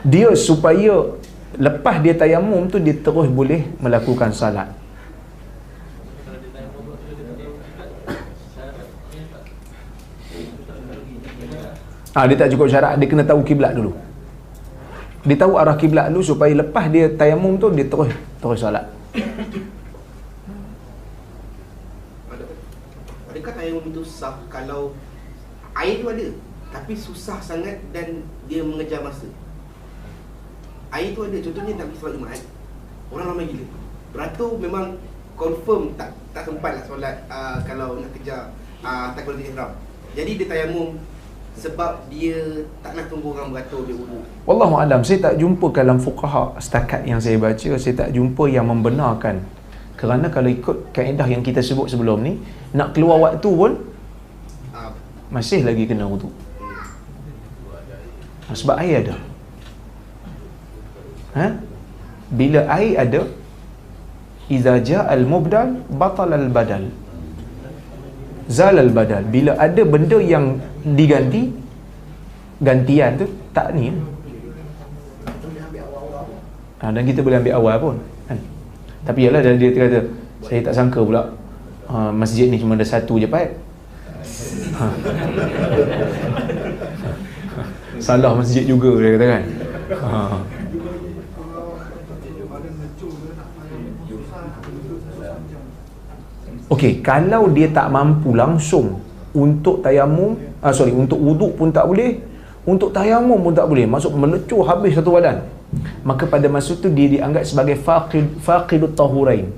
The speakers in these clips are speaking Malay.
Dia supaya lepas dia tayamum tu dia terus boleh melakukan salat. Dia tak cukup syarat, dia kena tahu kiblat dulu. Dia tahu arah kiblat dulu supaya lepas dia tayamum tu dia terus salat. Adakah tayamum itu sah kalau air tu ada tapi susah sangat dan dia mengejar masa? Air tu ada, contohnya nak pergi solat Jumaat, orang ramai gila, beratur memang confirm tak sempat lah solat kalau nak kejar takbiratul ihram. Jadi dia tayamum sebab dia tak nak tunggu orang beratur dia wudu. Wallahu alam, saya tak jumpa kalam fuqaha setakat yang saya baca, saya tak jumpa yang membenarkan. Kerana kalau ikut kaedah yang kita sebut sebelum ni, nak keluar waktu pun masih lagi kena wudu. Sebab air ada. Bila air ada, iza ja'al mubdal batal al badal, zal al badal. Bila ada benda yang diganti, gantian tu tak ni dan kita boleh ambil awal pun kan? Tapi yalah, dia kata saya tak sangka pula masjid ni cuma ada satu je pipe. Salah masjid juga, dia kata kan. Okey, kalau dia tak mampu langsung untuk tayamum, untuk wuduk pun tak boleh, untuk tayamum pun tak boleh, maksud melecur habis satu badan, maka pada masa tu dia dianggap sebagai faqidut tahurain,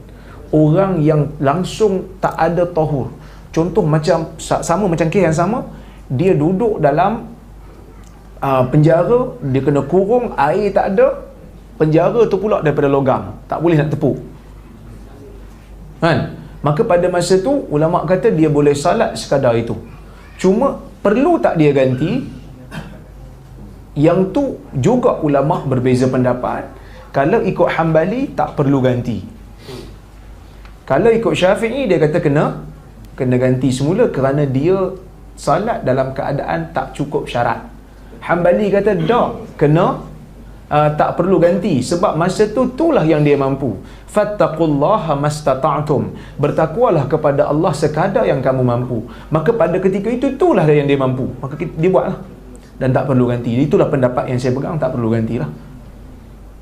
orang yang langsung tak ada tahur. Contoh macam sama macam kes yang sama, dia duduk dalam penjara, dia kena kurung, air tak ada, penjara tu pula daripada logam, tak boleh nak tepuk kan? Maka pada masa tu ulama kata dia boleh salat sekadar itu. Cuma perlu tak dia ganti? Yang tu juga ulama berbeza pendapat. Kalau ikut Hambali tak perlu ganti. Kalau ikut Syafi'i dia kata kena ganti semula kerana dia salat dalam keadaan tak cukup syarat. Hambali kata kena tak perlu ganti sebab masa tu itulah yang dia mampu. Fattaqullaha mastata'tum, bertakwalah kepada Allah sekadar yang kamu mampu. Maka pada ketika itu itulah yang dia mampu, maka dia buatlah dan tak perlu ganti. Itulah pendapat yang saya pegang, tak perlu gantilah.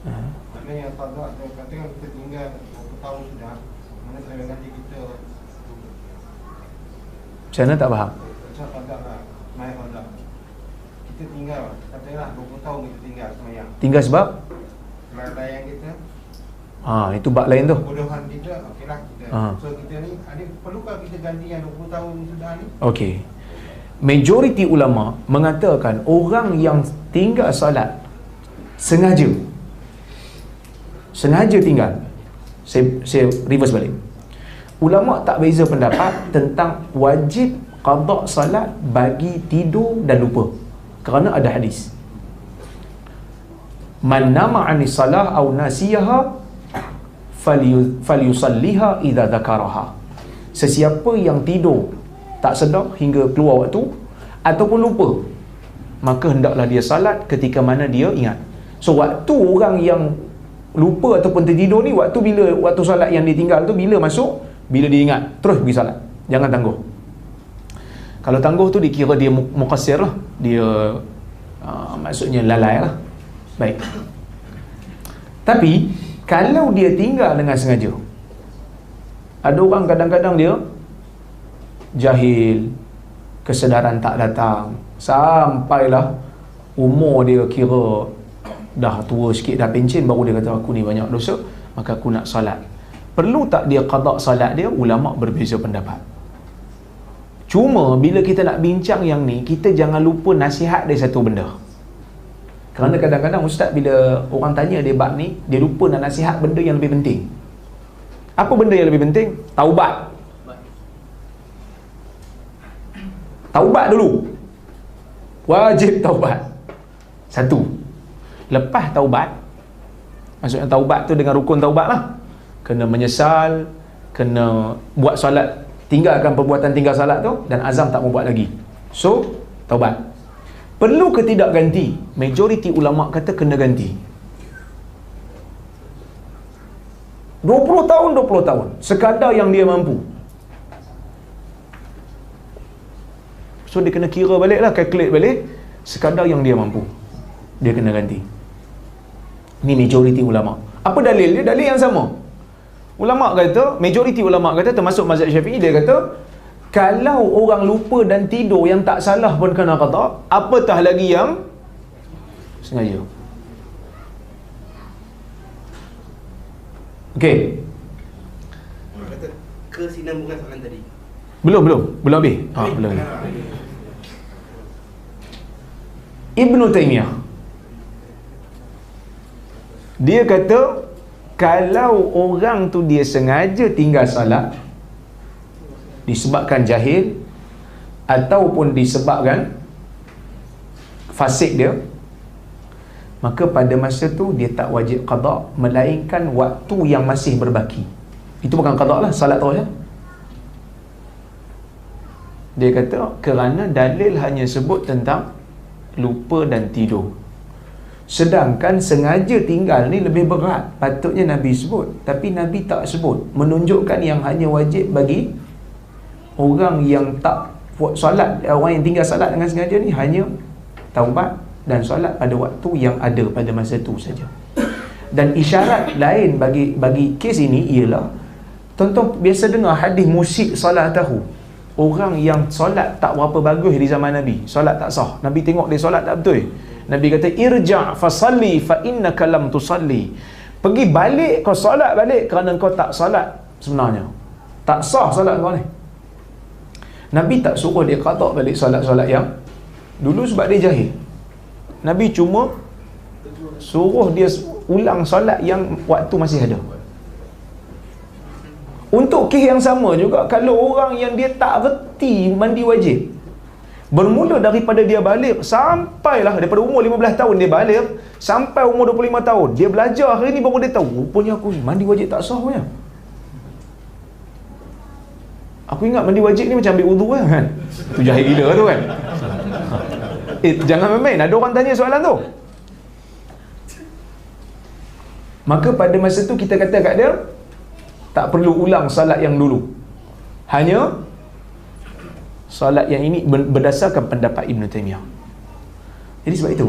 Maknanya yang tak ada, katakan kita tinggal berapa tahun sudah, mana saya ganti kita Macam mana tak faham? macam tak ada lah, naik pada kita tinggal, katakanlah 20 tahun kita tinggal semayang, Tinggal sebab layan kita, itu bab lain tu. kebodohan kita, okeylah kita. So kita ni, perlukah kita ganti yang 20 tahun sudah ni? Okey. Majoriti ulama mengatakan orang yang tinggal salat sengaja tinggal. Saya reverse balik. Ulama tak beza pendapat tentang wajib qada salat bagi tidur dan lupa, kerana ada hadis, man nama 'ani salah aw nasiyaha falyusalliha idza dzakaraha. Sesiapa yang tidur tak sedar hingga keluar waktu ataupun lupa, maka hendaklah dia salat ketika mana dia ingat. So waktu orang yang lupa ataupun tertidur ni, waktu salat yang ditinggal tu bila masuk, bila dia ingat terus pergi salat, jangan tangguh. Kalau tangguh tu dikira dia muqassir lah, dia maksudnya lalai lah. Baik. Tapi kalau dia tinggal dengan sengaja, ada orang kadang-kadang dia jahil, kesedaran tak datang, sampailah umur dia kira dah tua sikit, dah pencen, baru dia kata aku ni banyak dosa, maka aku nak salat. Perlu tak dia qada salat dia? Ulama berbeza pendapat. Cuma bila kita nak bincang yang ni, kita jangan lupa nasihat dia satu benda. Kerana kadang-kadang ustaz bila orang tanya dia bab ni, dia lupa nak nasihat benda yang lebih penting. Apa benda yang lebih penting? Taubat. Taubat dulu. Wajib taubat. Satu. Lepas taubat, maksudnya taubat tu dengan rukun taubat lah, kena menyesal, kena buat solat, tinggalkan perbuatan tinggal salat tu, dan azam tak mau buat lagi. So taubat. Perlu ke tidak ganti? Majoriti ulama kata kena ganti. 20 tahun, 20 tahun. Sekadar yang dia mampu. So dia kena kira balik lah, calculate balik. Sekadar yang dia mampu, dia kena ganti. Ni majoriti ulama. Apa dalil dia? Dalil yang sama. Ulama kata, majoriti ulama kata, termasuk mazhab Syafi'i, dia kata kalau orang lupa dan tidur yang tak salah pun kena qada, apatah lagi yang sengaja. Okey. Orang kata kesinambungan soalan tadi. Belum habis. Belum. Ibn Taymiyah, dia kata kalau orang tu dia sengaja tinggal salat disebabkan jahil ataupun disebabkan fasik dia, maka pada masa tu dia tak wajib qada, melainkan waktu yang masih berbaki. Itu bukan qada lah, salat terus ya. Dia kata kerana dalil hanya sebut tentang lupa dan tidur, sedangkan sengaja tinggal ni lebih berat. Patutnya Nabi sebut, tapi Nabi tak sebut, menunjukkan yang hanya wajib bagi orang yang tak buat solat, orang yang tinggal salat dengan sengaja ni hanya taubat dan solat pada waktu yang ada pada masa tu saja. Dan isyarat lain bagi kes ini ialah, tonton biasa dengar hadis musik solat tahu, orang yang solat tak berapa bagus di zaman Nabi, solat tak sah, Nabi tengok dia solat tak betul, Nabi kata irja' fasalli fa innaka lam tusalli, pergi balik kau solat balik kerana kau tak solat sebenarnya, tak sah solat kau ni. Nabi tak suruh dia qada balik solat-solat yang dulu sebab dia jahil. Nabi cuma suruh dia ulang solat yang waktu masih ada. Untuk kes yang sama juga, kalau orang yang dia tak reti mandi wajib, bermula daripada dia balik sampailah daripada umur 15 tahun dia balik sampai umur 25 tahun dia belajar, hari ni baru dia tahu rupanya aku mandi wajib tak sah punya. Aku ingat mandi wajib ni macam ambil wudu kan. Tu jahil gila tu kan. Jangan main-main, ada orang tanya soalan tu. Maka pada masa tu kita kata kat dia tak perlu ulang salat yang dulu, hanya salat yang ini berdasarkan pendapat Ibn Taymiyah. Jadi sebab itu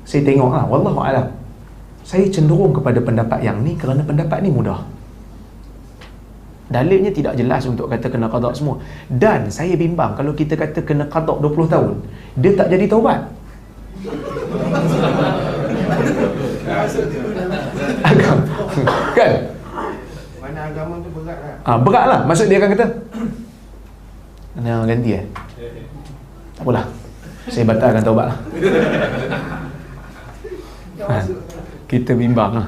saya tengok wallahu a'lam, saya cenderung kepada pendapat yang ni kerana pendapat ni mudah, dalilnya tidak jelas untuk kata kena qada semua. Dan saya bimbang kalau kita kata kena qada 20 tahun, dia tak jadi taubat. Kan? Mana agama tu berat lah. Berat lah. Maksud dia akan kata kena ganti tak apalah, saya batalkan taubat lah. Kita bimbang lah.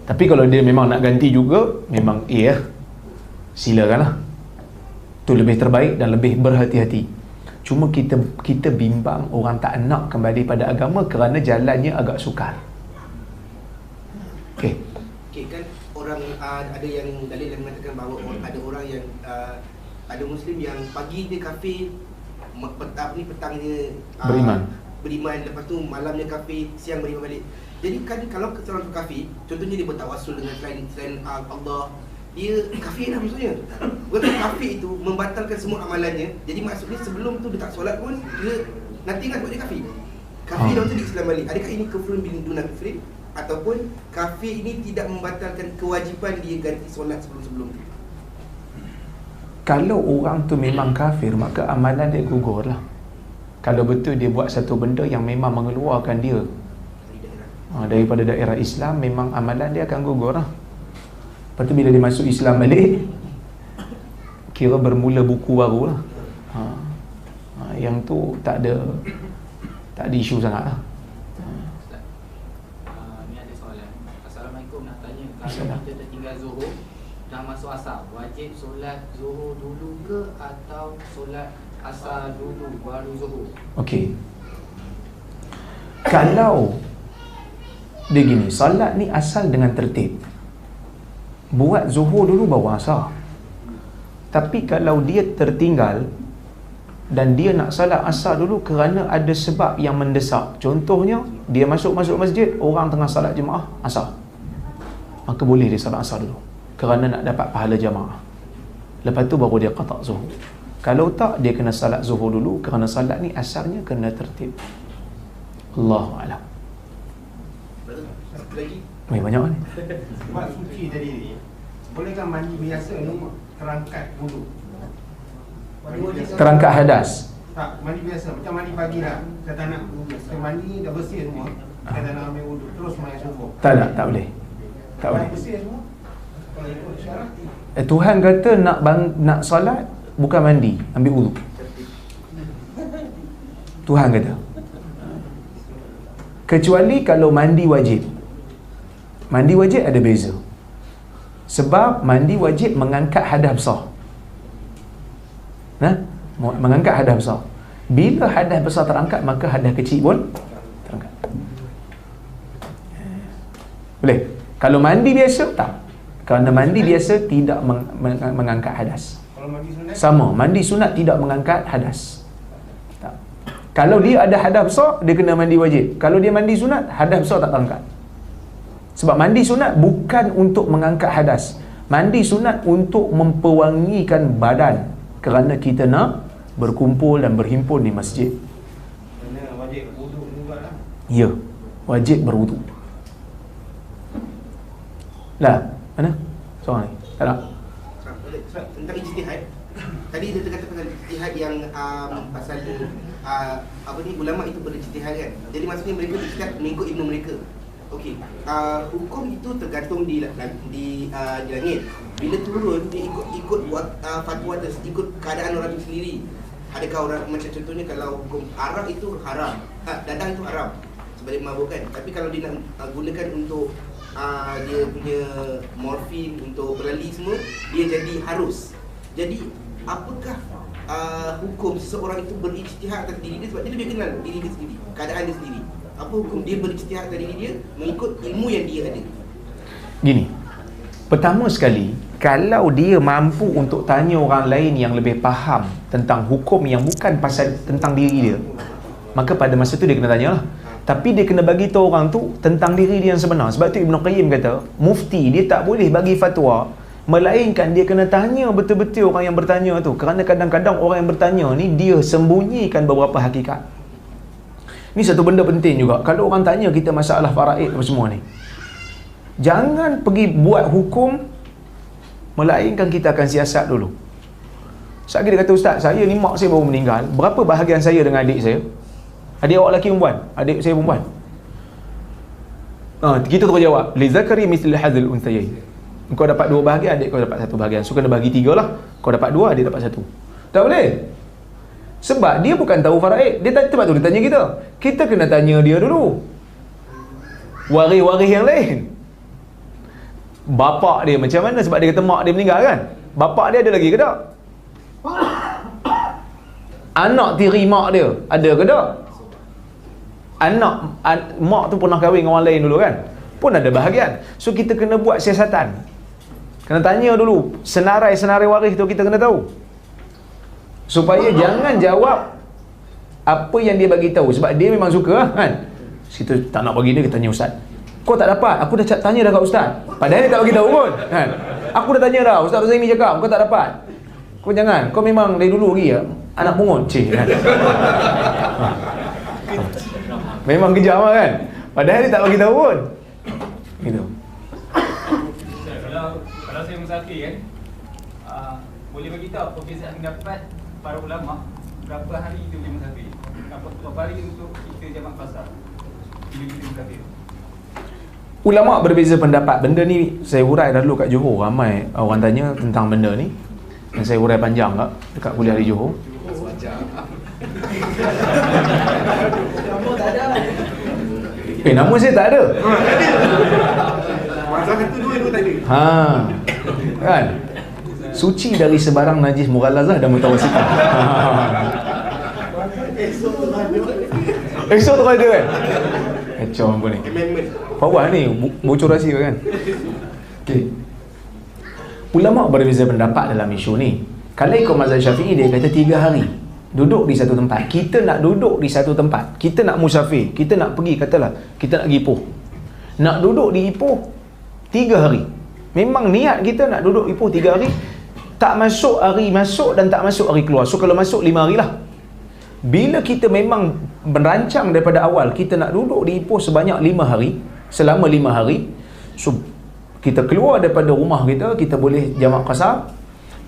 Tapi kalau dia memang nak ganti juga, memang silakan lah. Itu lebih terbaik dan lebih berhati-hati. Cuma kita bimbang orang tak nak kembali pada agama kerana jalannya agak sukar. Okey, kan orang ada yang dalil yang mengatakan bahawa ada orang yang ada Muslim yang pagi dia kafir, petangnya beriman, lepas tu malamnya kafir, siang beriman balik. Jadi kan kalau seorang tu kafir, contohnya dia bertawassul dengan selain Allah, dia kafir dah maksudnya. Bukan kafir itu membatalkan semua amalannya. Jadi maksudnya sebelum tu dia tak solat pun dia nanti ingat buat dia kafir. Kafir dah tu di Islam balik. Adakah ini kufrun bin duna kufrin, ataupun kafir ini tidak membatalkan kewajipan dia ganti solat sebelum-sebelum tu? Kalau orang tu memang kafir, maka amalan dia gugur lah. Kalau betul dia buat satu benda yang memang mengeluarkan dia daripada daerah Islam, memang amalan dia akan gugur lah. Lepas tu bila dia masuk Islam balik, kira bermula buku baru lah. Yang tu tak ada isu sangat lah. Ni ada soalan. Assalamualaikum, nak tanya, kalau kita tertinggal Zuhur dah masuk asar, wajib solat Zuhur dulu ke atau solat asar dulu baru Zuhur? Okey, kalau dia gini, solat ni asal dengan tertib, buat Zuhur dulu baru asar. Tapi kalau dia tertinggal dan dia nak salat asar dulu kerana ada sebab yang mendesak. Contohnya, dia masuk masjid, orang tengah salat jemaah asar, maka boleh dia salat asar dulu kerana nak dapat pahala jemaah. Lepas tu baru dia qada zuhur. Kalau tak, dia kena salat zuhur dulu kerana salat ni asarnya kena tertib. Allahu a'lam. Satu lagi. Banyak ni. Sebab suci tadi ni, bolehkah mandi biasa ni terangkat bulu? Terangkat hadas. Tak, mandi biasa. Macam mandi pagi dah. Kata nak mandi dah bersih semua. Kata nak ambil wuduk, terus main subuh. Tak boleh. Tak boleh. Bersih semua. Kalau ikut syarat. Tuhan kata nak solat bukan mandi, ambil wuduk. Tuhan kata. Kecuali kalau mandi wajib. Mandi wajib ada beza. Sebab mandi wajib mengangkat hadas besar. Mengangkat hadas besar. Bila hadas besar terangkat, maka hadas kecil pun terangkat. Boleh? Kalau mandi biasa, tak. Kerana mandi biasa tidak mengangkat hadas. Kalau mandi sunat? Sama, mandi sunat tidak mengangkat hadas. Tak. Kalau dia ada hadas besar, dia kena mandi wajib. Kalau dia mandi sunat, hadas besar tak terangkat. Sebab mandi sunat bukan untuk mengangkat hadas. Mandi sunat untuk memperwangikan badan, kerana kita nak berkumpul dan berhimpun di masjid. Mana wajib wuduk juga lah. Ya, wajib berwuduk. Lah, mana? Seorang ni. Tak nak. Tentang ijtihad. Tadi dia kata pasal ijtihad yang pasal apa ni, ulama itu berijtihad kan. Jadi maksudnya mereka ijtihad mengikut ilmu mereka. Okey. Hukum itu tergantung di langit. Bila turun dia ikut fatwa ikut keadaan orang itu sendiri. Adakah orang, macam contohnya kalau hukum arak itu haram, dadah itu haram sebab dia mabuk kan. Tapi kalau dia nak gunakan untuk dia punya morfin untuk berlali semua, dia jadi harus. Jadi apakah hukum seseorang itu berijtihad atas diri dia, sebab dia lebih kenal diri dia sendiri, keadaan dia sendiri. Apa hukum dia berijtihad atas diri dia mengikut ilmu yang dia ada? Gini, pertama sekali, kalau dia mampu untuk tanya orang lain yang lebih faham tentang hukum yang bukan pasal tentang diri dia, maka pada masa tu dia kena tanyalah. Tapi dia kena bagi tahu orang tu tentang diri dia yang sebenar. Sebab tu Ibn Qayyim kata, mufti dia tak boleh bagi fatwa, melainkan dia kena tanya betul-betul orang yang bertanya tu. Kerana kadang-kadang orang yang bertanya ni, dia sembunyikan beberapa hakikat. Ni satu benda penting juga. Kalau orang tanya kita masalah faraid apa semua ni, jangan pergi buat hukum, melainkan kita akan siasat dulu. Sekali dia kata, Ustaz, saya ni mak saya baru meninggal, berapa bahagian saya dengan adik saya? Adik awak lelaki perempuan? Adik saya perempuan. Kita terus jawab, li zakari misli hadzal unthayain. Kau dapat 2 bahagian, adik kau dapat 1 bahagian. So kena bagi 3 lah. Kau dapat 2, adik dapat 1. Tak boleh. Sebab dia bukan tahu faraid. Dia sebab tu dia tanya kita. Kita kena tanya dia dulu. Waris-waris yang lain, bapak dia macam mana? Sebab dia kata mak dia meninggal kan. Bapak dia ada lagi ke tak? Anak tiri mak dia ada ke tak? Mak tu pernah kahwin dengan orang lain dulu kan, pun ada bahagian. So kita kena buat siasatan, kena tanya dulu senarai-senarai waris tu, kita kena tahu, supaya jangan jawab apa yang dia bagi tahu. Sebab dia memang suka kan, kita tak nak bagi dia, kita tanya ustaz, kau tak dapat, aku dah tanya dah kat ustaz, padahal dia tak bagi tahu pun kan. Aku dah tanya dah, Ustaz Zaimi cakap kau tak dapat. Kau jangan, kau memang dari dulu lagi ya, anak pungut cik kan. Memang kejam lah kan, padahal dia tak bagi tahu pun gitu. Kalau saya musafir kan, boleh bagi tahu perbezaan pendapat para ulama berapa hari itu dia musafir, berapa hari untuk kita jamak pasar bila kita musafir. Ulama berbeza pendapat. Benda ni saya hurai dah dulu kat Johor, ramai orang tanya tentang benda ni, dan saya hurai panjang tak dekat kuliah di Johor. Nama saya tak ada. Masalah satu dua tak ada. Kan? Suci dari sebarang najis mughalazah dan mutawasitah. Esok tu ada kan? Kacau apa ni? Bawah ni bocor rahsia kan? Okay. Ulama berbeza pendapat dalam isu ni. Kalau ikut mazhab Syafi'i, dia kata 3 hari. duduk di satu tempat. Kita nak duduk di satu tempat, kita nak musafir, kita nak pergi, katalah kita nak pergi Ipoh, nak duduk di Ipoh 3 hari. Memang niat kita nak duduk Ipoh 3 hari, tak masuk hari masuk dan tak masuk hari keluar. So kalau masuk 5 hari lah. Bila kita memang merancang daripada awal kita nak duduk di Ipoh sebanyak 5 hari, selama 5 hari, so kita keluar daripada rumah kita, kita boleh jamak qasar.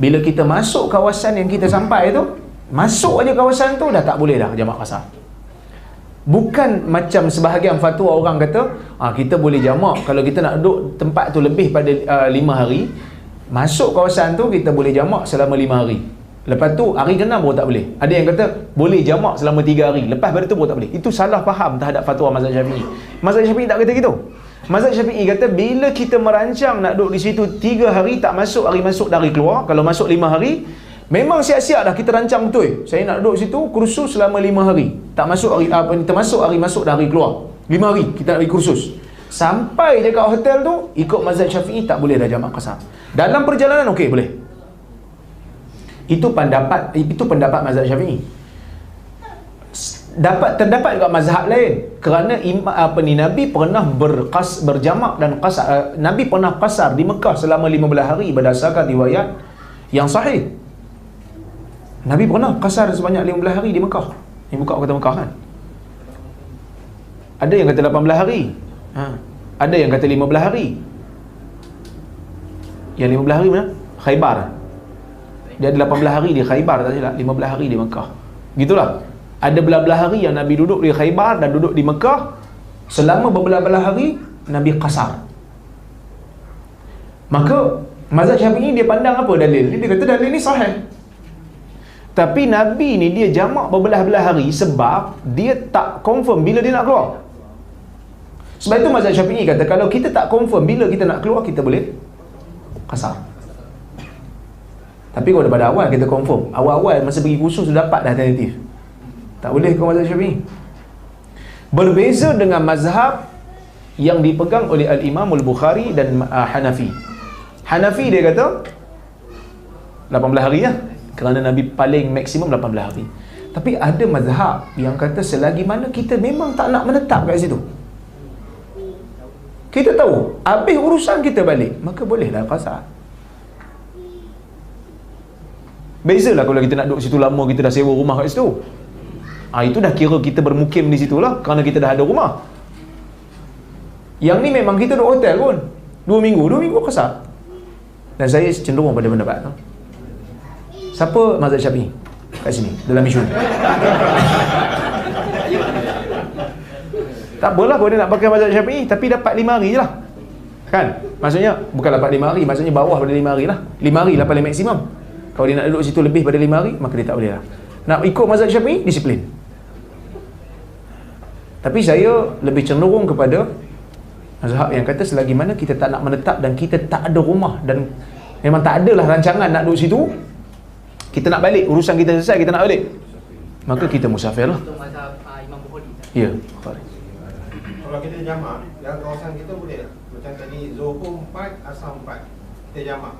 Bila kita masuk kawasan yang kita sampai tu, masuk aja kawasan tu dah tak boleh dah jamak qasar. Bukan macam sebahagian fatwa orang kata, kita boleh jamak kalau kita nak duduk tempat tu lebih pada 5 hari, masuk kawasan tu kita boleh jamak selama 5 hari. Lepas tu hari ke-6 baru tak boleh. Ada yang kata boleh jamak selama 3 hari, lepas pada tu baru tak boleh. Itu salah faham terhadap fatwa mazhab Syafi'i. Mazhab Syafi'i tak kata gitu. Mazhab Syafi'i kata bila kita merancang nak duduk di situ 3 hari, tak masuk hari masuk dari keluar, kalau masuk 5 hari memang siap-siap dah kita rancang betul. Saya nak duduk situ kursus selama 5 hari. Tak masuk hari termasuk hari masuk dari keluar. 5 hari kita nak pergi kursus. Sampai je kat hotel tu, ikut mazhab Syafi'i tak boleh dah jamak qasar. Dalam perjalanan okey boleh. Itu pendapat mazhab Syafi'i. Terdapat juga mazhab lain, kerana Nabi pernah berjamak dan qasar. Nabi pernah qasar di Mekah selama 15 hari berdasarkan riwayat yang sahih. Nabi pernah qasar sebanyak 15 hari di Mekah. Ini buka kata Mekah kan. Ada yang kata 18 hari. Ada yang kata 15 hari. Yang 15 hari mana? Khaybar. Dia ada 18 hari di Khaybar, tak silap. 15 hari di Mekah. Gitulah. Ada belah-belah hari yang Nabi duduk di Khaybar dan duduk di Mekah. Selama berbelah-belah hari Nabi qasar. Maka mazhab Syafi'i dia pandang apa dalil? Dia kata dalil ni sahih. Tapi Nabi ni dia jamak berbelah-belah hari sebab dia tak confirm bila dia nak keluar. Sebab itu mazhab Syafi'i kata kalau kita tak confirm bila kita nak keluar, kita boleh qasar. Tapi kalau daripada awal kita confirm, awal-awal masa pergi kursus sudah dapat dah alternatif, tak boleh kau mazhab Syafi'i. Berbeza dengan mazhab yang dipegang oleh Al-Imam Al-Bukhari dan Hanafi. Hanafi dia kata 18 hari lah, kerana Nabi paling maksimum 18 hari. Tapi ada mazhab yang kata selagi mana kita memang tak nak menetap kat situ, kita tahu habis urusan kita balik, maka bolehlah qasar. Bezalah kalau kita nak duduk situ lama, kita dah sewa rumah kat situ. Itu dah kira kita bermukim di situ lah, kerana kita dah ada rumah. Yang ni memang kita duduk hotel pun 2 minggu qasar. Dan saya cenderung pada pendapat tu. Siapa mazhab Syafi'i kat sini dalam isu ni? Tak apalah kalau dia nak pakai mazhab Syafi'i, tapi dapat 5 hari je lah kan. Maksudnya bukan dapat 5 hari, maksudnya bawah pada 5 hari lah. 5 hari lah paling maksimum. Kalau dia nak duduk situ lebih pada 5 hari, maka dia tak boleh lah. Nak ikut mazhab Syafi'i, disiplin. Tapi saya lebih cenderung kepada mazhab yang kata selagi mana kita tak nak menetap dan kita tak ada rumah dan memang tak adalah rancangan nak duduk situ, kita nak balik, urusan kita selesai, kita nak balik, maka kita musafir lah. Itu mazhab Imam Bukhari. Ya, Bukhari. Kalau kita jamak, dalam kawasan kita boleh tak? Macam tadi Zuhur 4, Asar 4, kita jamak.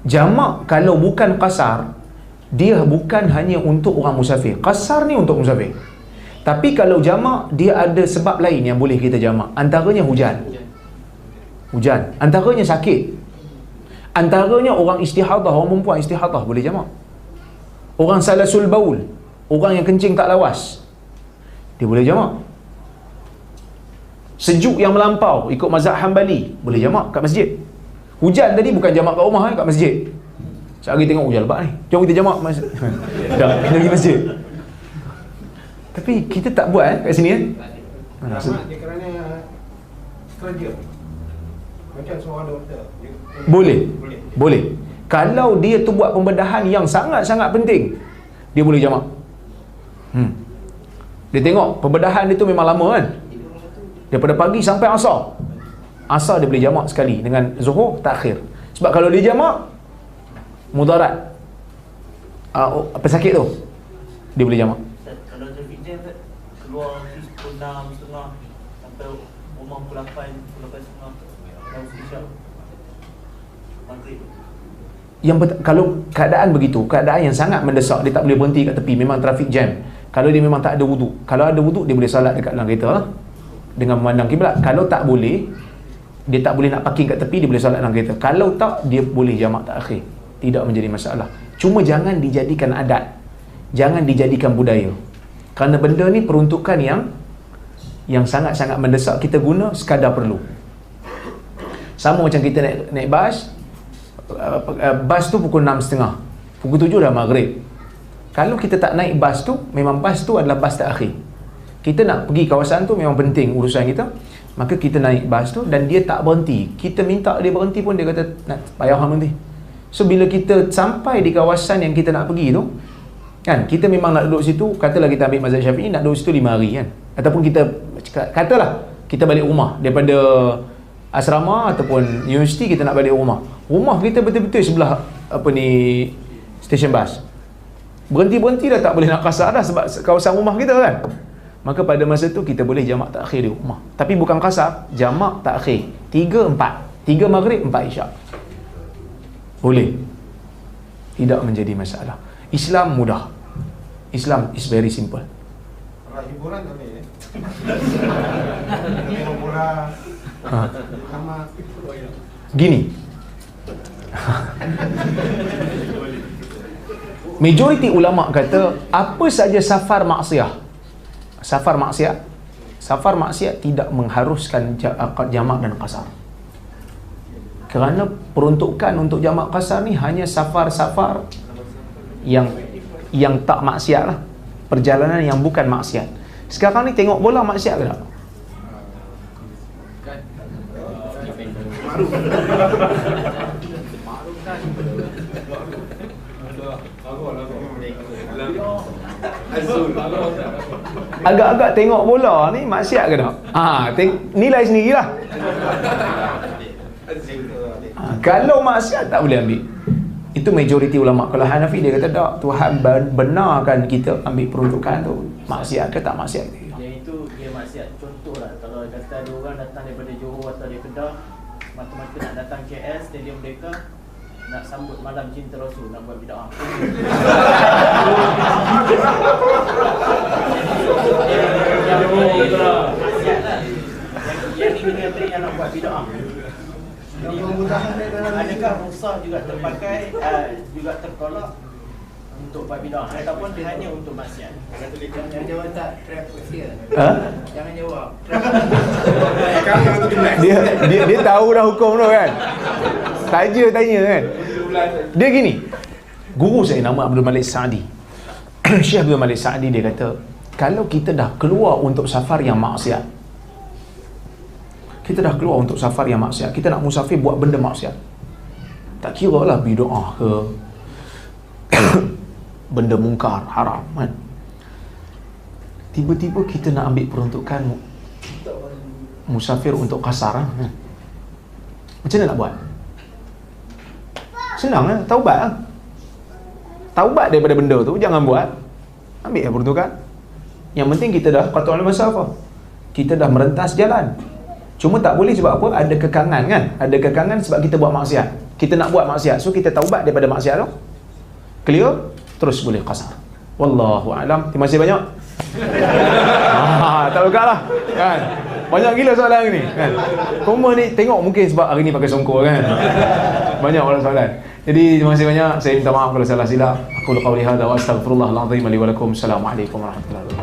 Jamak kalau bukan qasar, dia bukan hanya untuk orang musafir. Qasar ni untuk musafir. Tapi kalau jamak, dia ada sebab lain yang boleh kita jamak. Antaranya hujan. Antaranya sakit. Antaranya orang istihadah, orang perempuan istihadah boleh jamak. Orang salasul baul, orang yang kencing tak lawas, dia boleh jamak. Sejuk yang melampau ikut mazhab Hanbali, boleh jamak kat masjid. Hujan tadi bukan jamak kat rumah, kat masjid. Sehari tengok hujan lebat ni, jom kita jamak masjid. Dah, kita pergi masjid. Tapi kita tak buat kat sini kan. Jamak dia kerana kerja. Macam seorang doktor. Boleh. Kalau dia tu buat pembedahan yang sangat-sangat penting, dia boleh jamak. Dia tengok pembedahan dia tu memang lama kan, daripada pagi sampai asar. Asar dia boleh jamak sekali, dengan zuhur takhir. Sebab kalau dia jamak, mudarat pesakit tu, dia boleh jamak. Kalau traffic jam keluar pukul 6.30 sampai rumah pukul 8, pukul 8.30 dalam sekejap maghrib. Kalau keadaan begitu, keadaan yang sangat mendesak, dia tak boleh berhenti kat tepi, memang traffic jam. Kalau dia memang tak ada wuduk, kalau ada wuduk dia boleh salat dekat dalam kereta lah, dengan memandang kiblat. Kalau tak boleh, dia tak boleh nak parking kat tepi, dia boleh salat dalam kereta. Kalau tak, dia boleh jamak takhir, tidak menjadi masalah. Cuma jangan dijadikan adat, jangan dijadikan budaya, kerana benda ni peruntukan yang sangat-sangat mendesak, kita guna sekadar perlu. Sama macam kita naik bas, bas tu pukul 6.30, pukul 7 dah maghrib. Kalau kita tak naik bas tu, memang bas tu adalah bas terakhir, kita nak pergi kawasan tu memang penting urusan kita, maka kita naik bas tu dan dia tak berhenti. Kita minta dia berhenti pun dia kata nak payah berhenti. So bila kita sampai di kawasan yang kita nak pergi tu kan, kita memang nak duduk situ, katalah kita ambil mazhab Syafi'i, nak duduk situ 5 hari kan, ataupun kita katalah kita balik rumah daripada asrama ataupun universiti, kita nak balik rumah kita betul-betul sebelah stesen bas, berhenti dah, tak boleh nak kasar dah sebab kawasan rumah kita kan. Maka pada masa tu kita boleh jamak takhir di rumah, tapi bukan kasar, jamak takhir 3-4, 3 maghrib 4 isyak, boleh, tidak menjadi masalah. Islam mudah, Islam is very simple. Kalau hiburan tak boleh tengok bola sama gini. Majoriti ulama kata apa saja safar maksiat tidak mengharuskan jamak dan qasar, kerana peruntukan untuk jamak qasar ni hanya safar-safar yang tak maksiat lah, perjalanan yang bukan maksiat. Sekarang ni tengok bola maksiat ke tak? Agak-agak tengok bola ni maksiat ke tak? Nilai sendirilah. Kalau maksiat tak boleh ambil. Itu majoriti ulama. Kalau Hanafi dia kata tak, Tuhan benarkan kita ambil peruntukan tu, maksiat ke tak maksiat. Yang itu dia maksiat. Contoh lah, kalau kata ada orang datang daripada Johor atau dari Kedah, mata-mata nak datang KL, Stadium Merdeka, nak sambut malam cinta Rasul, nak buat bid'ah. Yang ini kata yang nak buat bid'ah. Jadi adakah rukhsah juga terpakai, juga tertolak untuk buat bid'ah, ataupun hanya untuk maksiat? Jangan jawab tak trap usia. Jangan jawab. Dia tahu dah hukum tu kan. Saja tanya kan. Dia gini. Guru saya nama Abdul Malik Sa'di. Syekh Abdul Malik Sa'di dia kata, kalau kita dah keluar untuk safar yang maksiat, kita nak musafir buat benda maksiat, tak kira lah bid'ah ke benda mungkar, haram kan, tiba-tiba kita nak ambil peruntukan musafir untuk kasar kan? Macam mana nak buat? Senang kan? Taubat daripada benda tu, jangan buat, ambil peruntukan. Yang penting kita dah qat'ul masafah, kita dah merentas jalan. Cuma tak boleh sebab apa? Ada kekangan kan? Ada kekangan sebab kita buat maksiat. Kita nak buat maksiat, so kita taubat daripada maksiat tu, clear, terus boleh qasar. Wallahu a'lam. Terima kasih banyak. Tak berkat lah kan? Banyak gila soalan ni kan? Koma ni tengok mungkin sebab hari ni pakai songkor kan? Banyak orang soalan. Jadi terima kasih banyak. Saya minta maaf kalau salah silap. Aku qawli hadza wa astaghfirullahal azim li wa lakum. Assalamualaikum warahmatullahi wabarakatuh.